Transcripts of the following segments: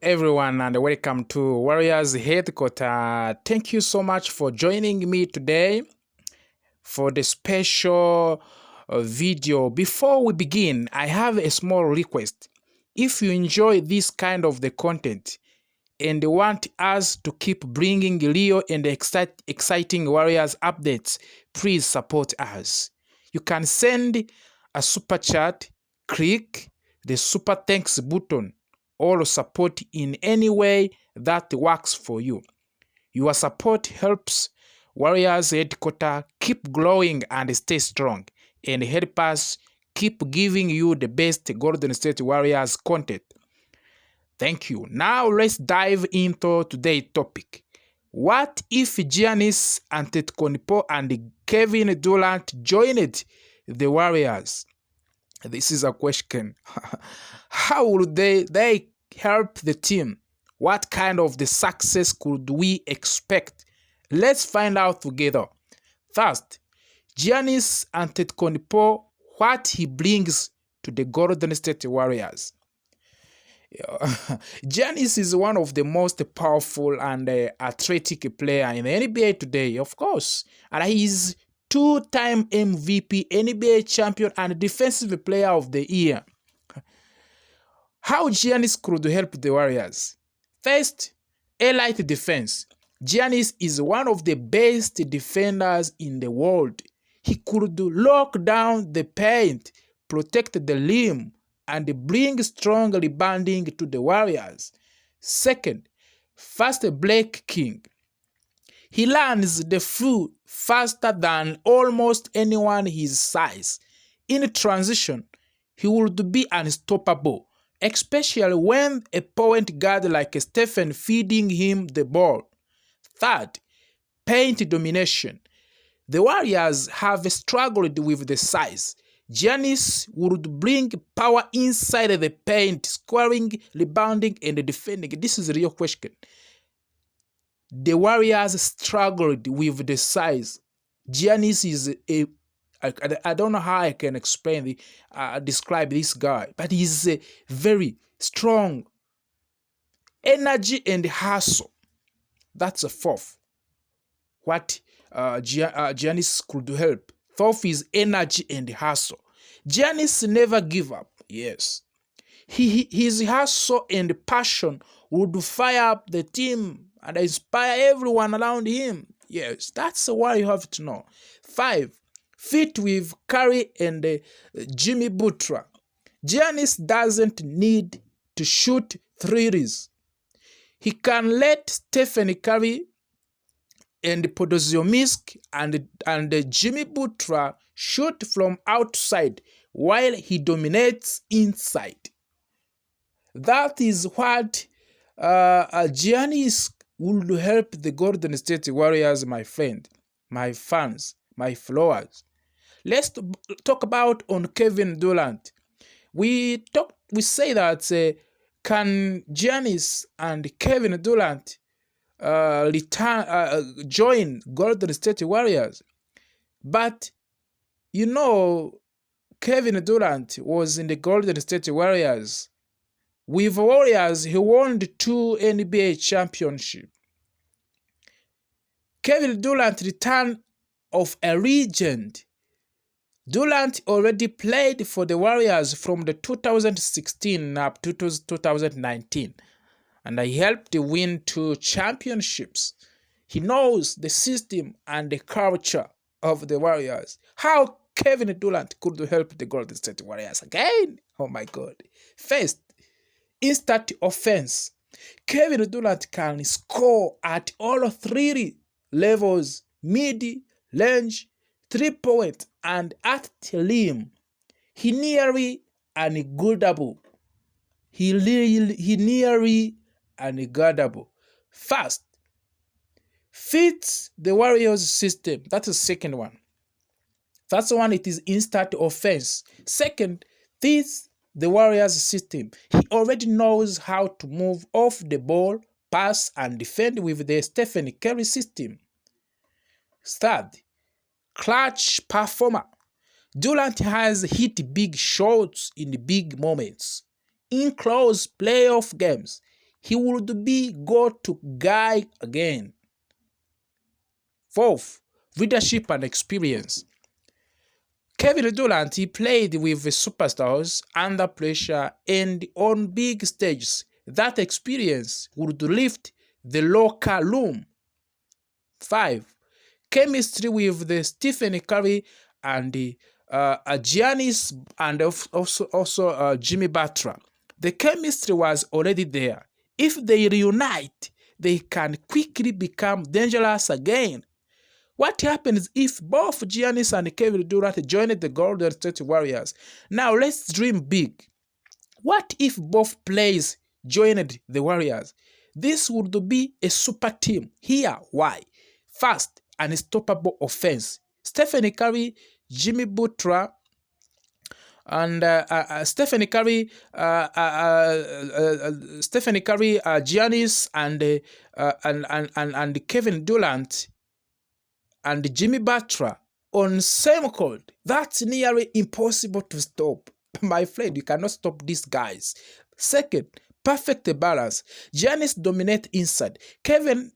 everyone, and welcome to Warriors Headquarters. Thank you so much for joining me today for the special video. Before we begin, I have a small request. If you enjoy this kind of the content and want us to keep bringing real and exciting Warriors updates, please support us. You can send a super chat, click the super thanks button, or support in any way that works for you. Your support helps Warriors Headquarters keep growing and stay strong, and help us keep giving you the best Golden State Warriors content. Thank you. Now let's dive into today's topic. What if Giannis Antetokounmpo and Kevin Durant joined the Warriors? This is a question. How would they help the team? What kind of the success could we expect? Let's find out together. First, Giannis Antetokounmpo, what he brings to the Golden State Warriors. Giannis is one of the most powerful and athletic player in the NBA today, of course, and he is two-time MVP, NBA champion, and Defensive Player of the Year. How Giannis could help the Warriors? First, elite defense. Giannis is one of the best defenders in the world. He could lock down the paint, protect the rim, and bring strong rebounding to the Warriors. Second, fast break king. He learns the floor faster than almost anyone his size. In transition, he would be unstoppable, especially when a point guard like Stephen feeding him the ball. Third, paint domination. The Warriors have struggled with the size. Giannis would bring power inside the paint, scoring, rebounding, and defending. This is a real question. The Warriors struggled with the size. Giannis is I don't know how I can describe this guy, but he's a very strong energy and hustle. That's a fourth. What Giannis could help. Fourth is energy and hustle. Giannis never give up. Yes. His hustle and passion would fire up the team and inspire everyone around him. Yes, that's what you have to know. 5. Fit with Kerr and Jimmy Butler. Giannis doesn't need to shoot threes. He can let Stephen Curry and Podoziomsk and Jimmy Butler shoot from outside while he dominates inside. That is what Giannis would help the Golden State Warriors, my friend, my fans, my followers. Let's talk about on Kevin Durant. We say that can Giannis and Kevin Durant join Golden State Warriors? But you know, Kevin Durant was in the Golden State Warriors. With Warriors, he won the 2 NBA championships. Kevin Durant, return of a legend. Durant already played for the Warriors from the 2016 up to 2019, and he helped win 2 championships. He knows the system and the culture of the Warriors. How Kevin Durant could help the Golden State Warriors again? Oh my God. First, instant offense. Kevin Durant can score at all 3 levels: mid, range, 3-point, and at the rim. He nearly unguardable. He nearly unguardable. First, fits the Warriors system. That's the second one. First one, it is instant offense. Second, fits the Warriors system. He already knows how to move off the ball, pass, and defend with the Stephen Curry system. Third, clutch performer. Durant has hit big shots in big moments. In close playoff games, He would be go-to guy again. Fourth, leadership and experience. Kevin Durant, he played with the superstars under pressure and on big stages. That experience would lift the locker room. 5. Chemistry with the Stephen Curry and Giannis and also Jimmy Butler. The chemistry was already there. If they reunite, they can quickly become dangerous again. What happens if both Giannis and Kevin Durant joined the Golden State Warriors? Now let's dream big. What if both players joined the Warriors? This would be a super team. Here, why? First, unstoppable offense. Stephen Curry, Jimmy Butler, and Stephen Curry, Giannis, and Kevin Durant and Jimmy Butler on same court. That's nearly impossible to stop. My friend, you cannot stop these guys. Second, perfect balance. Giannis dominate inside. Kevin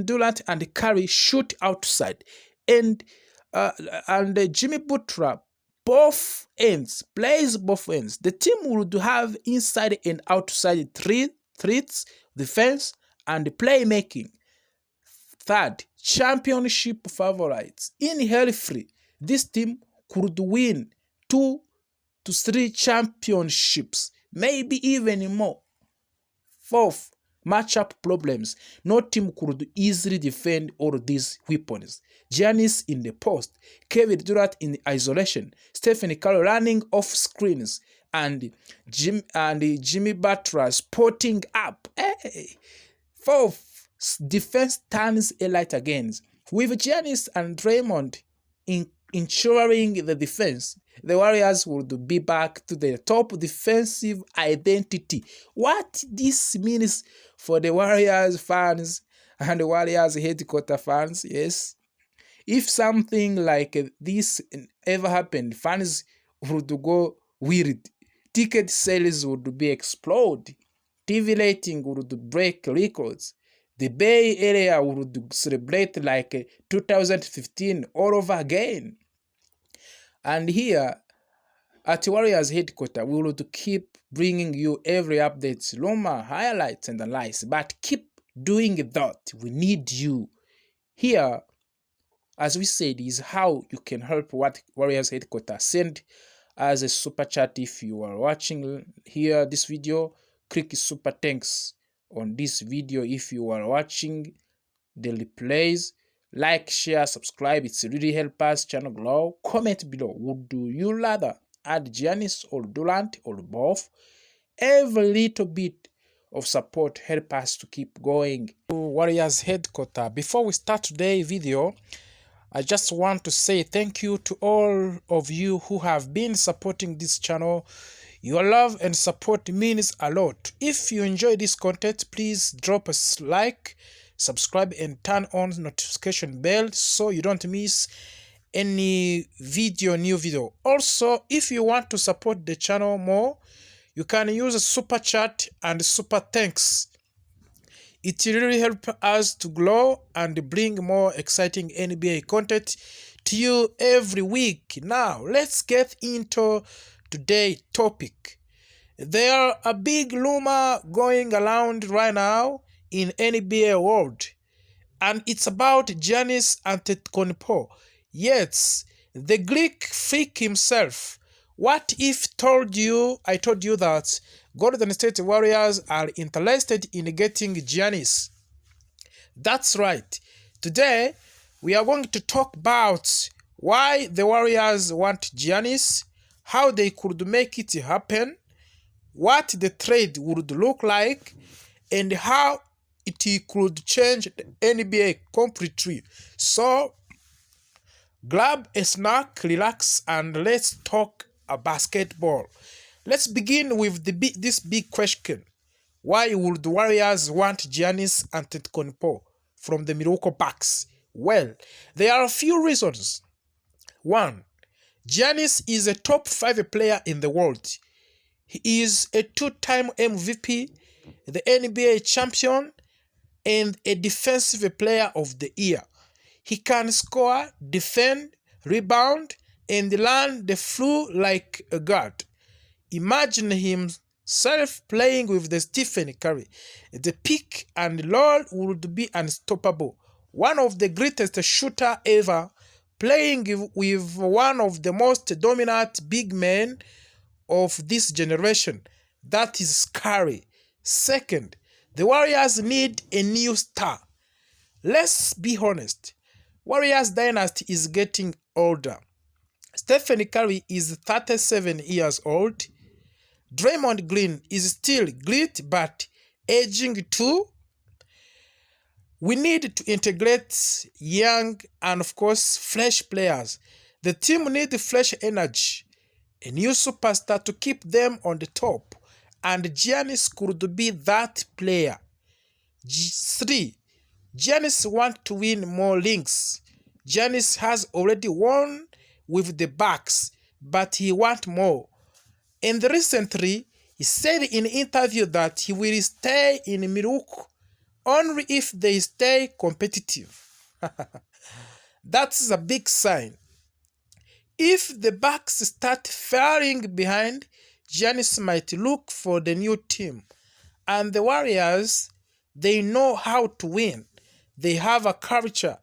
Durant and Curry shoot outside. And Jimmy Butler plays both ends. The team would have inside and outside threats, defense, and playmaking. Third, championship favorites. In healthy, this team could win 2 to 3 championships, maybe even more. Fourth, matchup problems. No team could easily defend all these weapons. Giannis in the post, Kevin Durant in isolation, Stephen Curry running off screens, and Jimmy Butler spotting up. Hey. Fourth, defense turns a light again. With Giannis and Draymond ensuring the defense, the Warriors would be back to their top defensive identity. What this means for the Warriors fans and the Warriors headquarters fans, yes. If something like this ever happened, fans would go weird. Ticket sales would be explode. TV rating would break records. The Bay Area would celebrate like 2015 all over again. And here at Warriors headquarters, we will keep bringing you every update, rumor, highlights, and the likes. But keep doing that. We need you. Here, as we said, is how you can help Warriors headquarters. Send as a super chat if you are watching here this video. Click super thanks on this video if you are watching the replays. Like, share, subscribe. It's really help us channel grow. Comment below. Would you rather add Giannis or Durant or both? Every little bit of support help us to keep going. Warriors headquarters. Before we start today's video, I just want to say thank you to all of you who have been supporting this channel. Your love and support means a lot. If you enjoy this content, please drop a like, subscribe, and turn on notification bell so you don't miss any new video. Also, if you want to support the channel more, you can use a super chat and super thanks. It really helps us to grow and bring more exciting NBA content to you every week. Now, let's get into today's topic. There a big rumor going around right now in NBA world, and it's about Giannis Antetokounmpo. Yes, the Greek freak himself. What if I told you that Golden State Warriors are interested in getting Giannis? That's right. Today, we are going to talk about why the Warriors want Giannis, how they could make it happen, what the trade would look like, and how it could change the NBA completely. So, grab a snack, relax, and let's talk basketball. Let's begin with this big question. Why would the Warriors want Giannis Antetokounmpo from the Milwaukee Bucks? Well, there are a few reasons. 1. Giannis is a top 5 player in the world. He is a 2-time MVP, the NBA champion, and a defensive player of the year. He can score, defend, rebound, and learn the floor like a guard. Imagine himself playing with the Stephen Curry. The pick and roll would be unstoppable. One of the greatest shooters ever, playing with one of the most dominant big men of this generation. That is scary. Second, the Warriors need a new star. Let's be honest. Warriors dynasty is getting older. Stephen Curry is 37 years old. Draymond Green is still great but aging too. We need to integrate young and of course fresh players. The team needs fresh energy, a new superstar to keep them on the top, and Giannis could be that player. 3. Giannis wants to win more rings. Giannis has already won with the Bucks, but he wants more. And recently, he said in an interview that he will stay in Milwaukee only if they stay competitive. That's a big sign. If the Bucks start falling behind, Giannis might look for the new team. And the Warriors, they know how to win. They have a culture,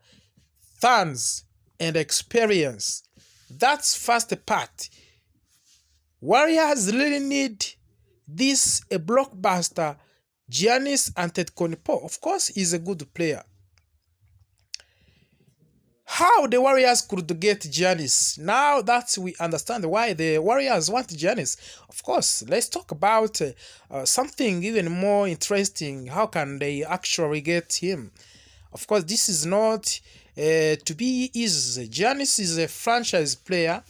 fans, and experience. That's first part. Warriors really need this a blockbuster. Giannis Antetokounmpo, of course, is a good player. How the Warriors could get Giannis? Now that we understand why the Warriors want Giannis, of course, let's talk about something even more interesting. How can they actually get him? Of course, this is not to be easy. Giannis is a franchise player,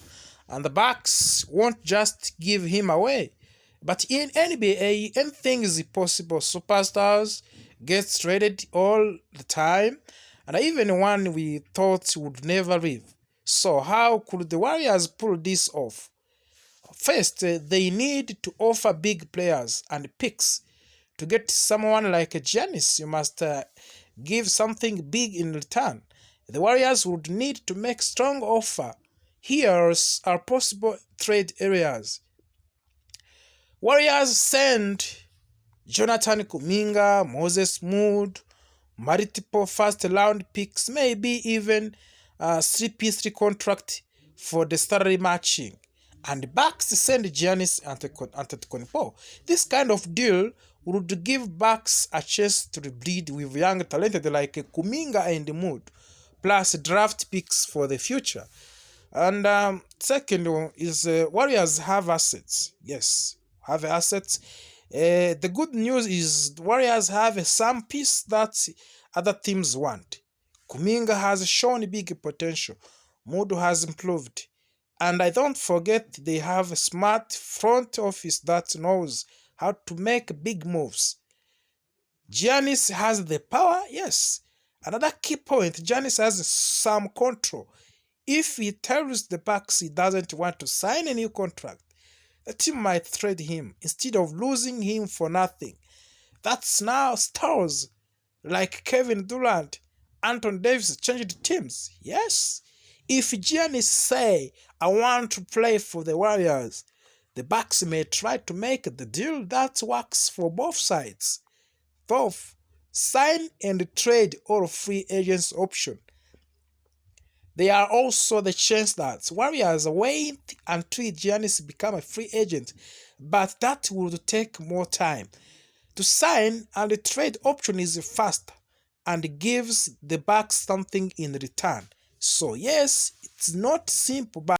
and the Bucks won't just give him away. But in NBA, anything is possible. Superstars get traded all the time, and even one we thought would never leave. So how could the Warriors pull this off? First, they need to offer big players and picks. To get someone like Giannis, you must give something big in return. The Warriors would need to make strong offer. Here are possible trade areas. Warriors send Jonathan Kuminga, Moses Mood, multiple first-round picks, maybe even a 3P3 contract for the salary matching. And Bucks send Giannis Antetokounmpo. This kind of deal would give Bucks a chance to breed with young talented like Kuminga and Mood, plus draft picks for the future. And second one is Warriors have assets. Yes, have assets. The good news is the Warriors have some piece that other teams want. Kuminga has shown big potential. Mood has improved. And I don't forget they have a smart front office that knows how to make big moves. Giannis has the power, yes. Another key point, Giannis has some control. If he tells the Bucks he doesn't want to sign a new contract, the team might trade him instead of losing him for nothing. That's now stars like Kevin Durant, Anthony Davis changed teams. Yes. If Giannis say, I want to play for the Warriors, the Bucks may try to make the deal that works for both sides. Fourth, sign and trade or free agents option. There are also the chance that Warriors wait until Giannis become a free agent, but that would take more time. To sign and the trade option is faster and gives the Bucks something in return. So yes, it's not simple, but